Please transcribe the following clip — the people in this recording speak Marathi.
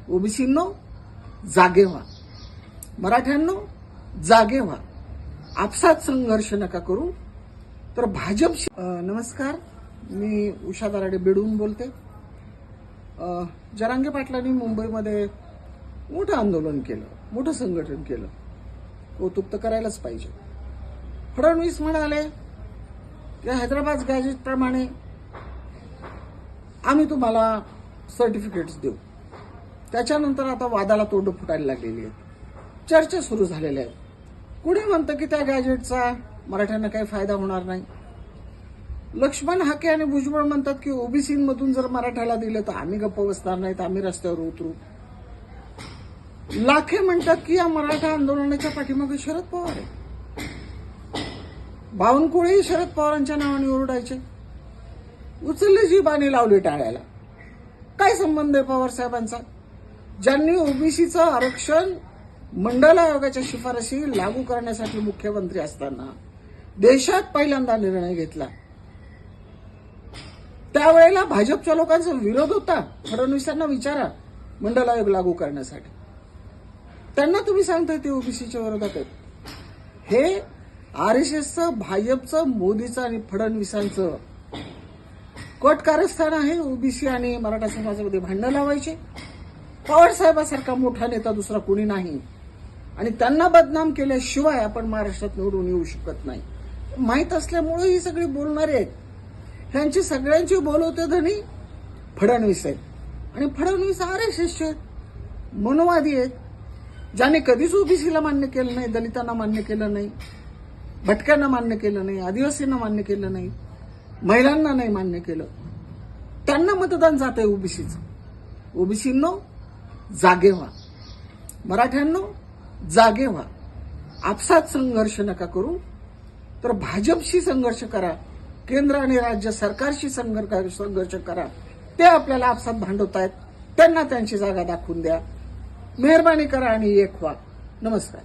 ओबीसींनो जागे व्हा, मराठ्यांनो जागे व्हा, आपसात संघर्ष नका करू. तर भाजप नमस्कार, मी उषा दराडे बेडून बोलते. जरांगे पाटलांनी मुंबईमध्ये मोठं आंदोलन केलं, मोठं संघटन केलं, कौतुक तर करायलाच पाहिजे. फडणवीस म्हणाले की हैदराबाद गॅजेट प्रमाणे आम्ही तुम्हाला सर्टिफिकेट्स देऊ. त्याच्यानंतर आता वादाला तोंड फुटायला लागलेली आहे, चर्चा सुरू झालेल्या आहेत. कुणी म्हणतं की त्या गॅजेटचा मराठ्यांना काही फायदा होणार नाही. लक्ष्मण हाके आणि भुजबळ म्हणतात की ओबीसीमधून जर मराठ्याला दिलं तर आम्ही गप्प बसणार नाही, तर आम्ही रस्त्यावर उतरू. लाखे म्हणतात की या मराठा आंदोलनाच्या पाठीमागे शरद पवार आहे. बावनकुळेही शरद पवारांच्या नावाने ओरडायचे. उचलली जी बाणी लावली टाळ्याला. काय संबंध आहे पवार साहेबांचा? ज्यांनी ओबीसीचं आरक्षण मंडल आयोगाच्या शिफारशी लागू करण्यासाठी मुख्यमंत्री असताना देशात पहिल्यांदा निर्णय घेतला, त्यावेळेला भाजपच्या लोकांचा विरोध होता. फडणवीसांना विचारा मंडल आयोग लागू करण्यासाठी. त्यांना तुम्ही सांगताय ते ओबीसीच्या विरोधात आहेत. हे आरएसएसचं, भाजपचं, मोदीचं आणि फडणवीसांचं कट कारस्थान आहे. ओबीसी आणि मराठा समाजामध्ये भांडणं लावायचे. पवार साहेबासारखा मोठा नेता दुसरा कोणी नाही आणि त्यांना बदनाम केल्याशिवाय आपण महाराष्ट्रात निवडून येऊ शकत नाही. माहीत असल्यामुळे ही सगळी बोलणारे आहेत. ह्यांची सगळ्यांची बोलवते धनी फडणवीस आहेत आणि फडणवीस आरएसएसचे आहेत, मनोवादी आहेत, ज्याने कधीच ओबीसीला मान्य केलं नाही, दलितांना मान्य केलं नाही, भटक्यांना मान्य केलं नाही, आदिवासींना मान्य केलं नाही, महिलांना नाही मान्य केलं. त्यांना मतदान जात आहे ओबीसीचं. ओबीसींनो जागे व्हा, मराठ्यांनो जागे व्हा, आपसात संघर्ष नका करू. तर भाजपशी संघर्ष करा, केंद्र आणि राज्य सरकारशी संघर्ष करा. ते आपल्याला आपसात भांडवतायत, त्यांना त्यांची जागा दाखवून द्या. मेहरबानी करा आणि एक व्हा. नमस्कार.